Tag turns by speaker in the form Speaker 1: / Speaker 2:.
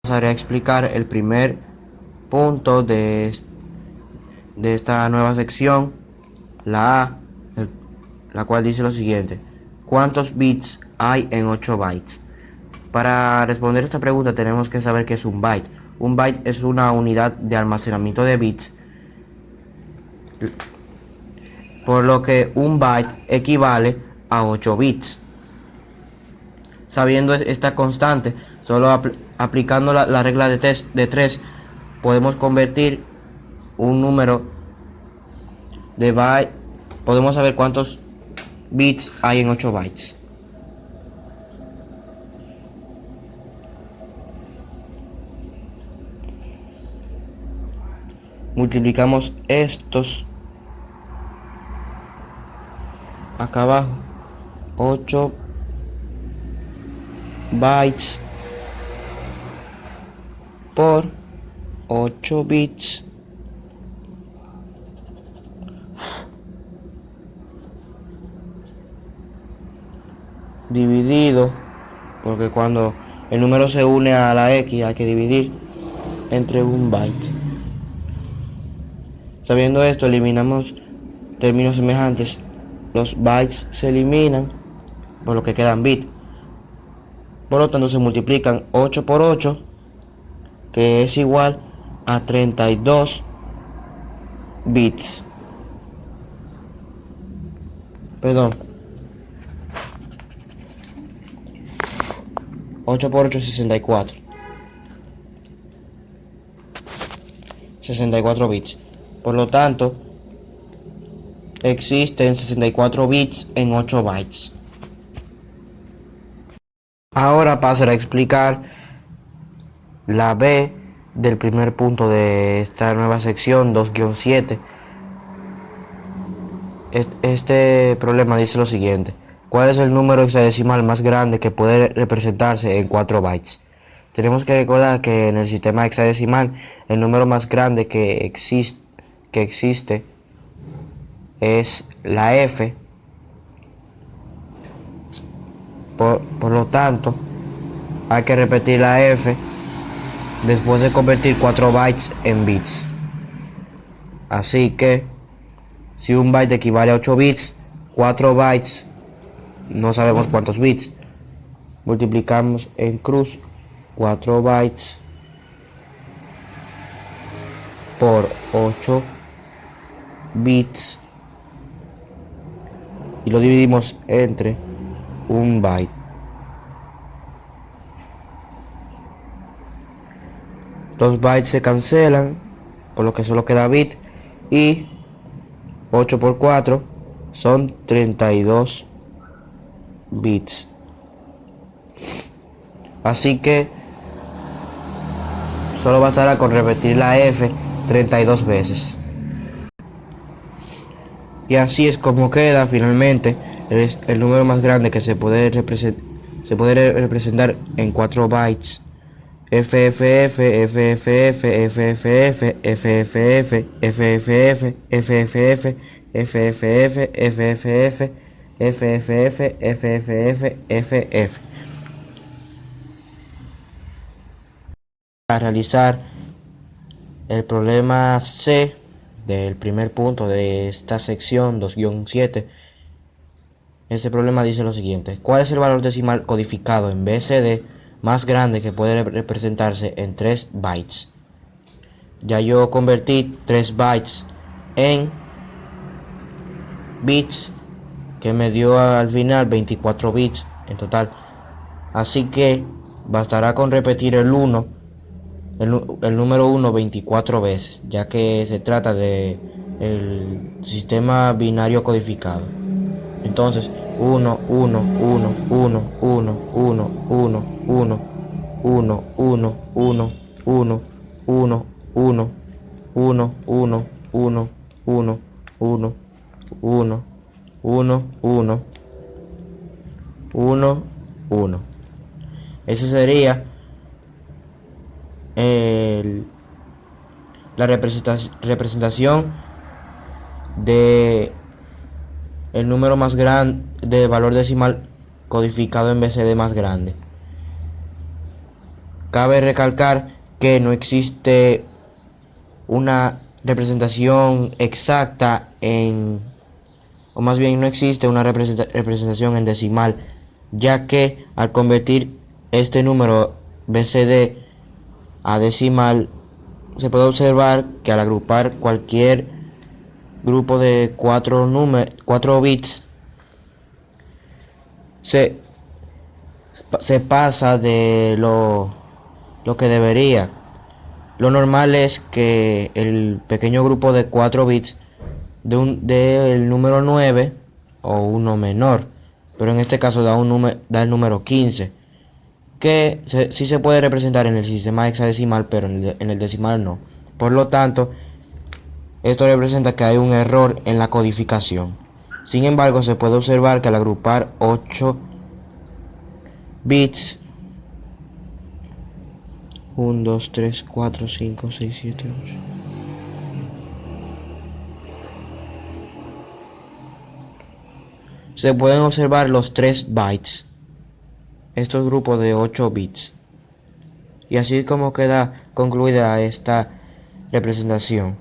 Speaker 1: Pasaré a explicar el primer punto de esta nueva sección, la A, la cual dice lo siguiente: ¿cuántos bits hay en 8 bytes? Para responder esta pregunta tenemos que saber qué es un byte. Un byte es una unidad de almacenamiento de bits, por lo que un byte equivale a 8 bits. Sabiendo esta constante, solo aplicando la regla de 3 podemos convertir un número de byte, podemos saber cuántos bits hay en 8 bytes. Multiplicamos estos acá abajo, 8 bytes por 8 bits dividido, porque cuando el número se une a la X hay que dividir entre un byte. Sabiendo esto, eliminamos términos semejantes. Los bytes se eliminan, por lo que quedan bits. Por lo tanto, se multiplican 8 por 8, que es igual a 32 bits. Perdón. 8 por 8 es 64. 64 bits. Por lo tanto, existen 64 bits en 8 bytes. Ahora pasaré a explicar la B del primer punto de esta nueva sección 2-7. Este problema dice lo siguiente: ¿cuál es el número hexadecimal más grande que puede representarse en 4 bytes? Tenemos que recordar que en el sistema hexadecimal el número más grande que existe es la F. Por lo tanto, hay que repetir la F después de convertir 4 bytes en bits. Así que si un byte equivale a 8 bits, 4 bytes no sabemos cuántos bits. Multiplicamos en cruz 4 bytes por 8 bits y lo dividimos entre un byte. Los bytes se cancelan, por lo que solo queda bit, y 8 por 4 son 32 bits. Así que solo bastará con repetir la F 32 veces. Y así es como queda finalmente el número más grande que se puede representar en 4 bytes. FFF, FFF, FFF, FFF, FFF, FFF, FFF, FFF, FFF, FFF, FF. Para realizar el problema C del primer punto de esta sección 2-7, este problema dice lo siguiente: ¿cuál es el valor decimal codificado en BCD más grande que puede representarse en 3 bytes? Ya yo convertí 3 bytes en bits, que me dio al final 24 bits en total. Así que bastará con repetir el número 1 24 veces, ya que se trata de el sistema binario codificado. Entonces 1 1 1 1 1 1 1 1 1 1 1 1 1 1 1 1 1 1 1 1 1 1 1. Ese sería la representación de el número más grande, del valor decimal codificado en BCD más grande. Cabe recalcar que no existe una representación exacta o más bien no existe una representación en decimal, ya que al convertir este número BCD a decimal, se puede observar que al agrupar cualquier grupo de 4 bits, se pasa de lo que debería. Lo normal es que el pequeño grupo de 4 bits del número 9 o uno menor, pero en este caso da el número 15, que sí se puede representar en el sistema hexadecimal, pero en el decimal no. Por lo tanto, esto representa que hay un error en la codificación. Sin embargo, se puede observar que al agrupar 8 bits, 1, 2, 3, 4, 5, 6, 7, 8. Se pueden observar los 3 bytes, estos grupos de 8 bits. Y así como queda concluida esta representación.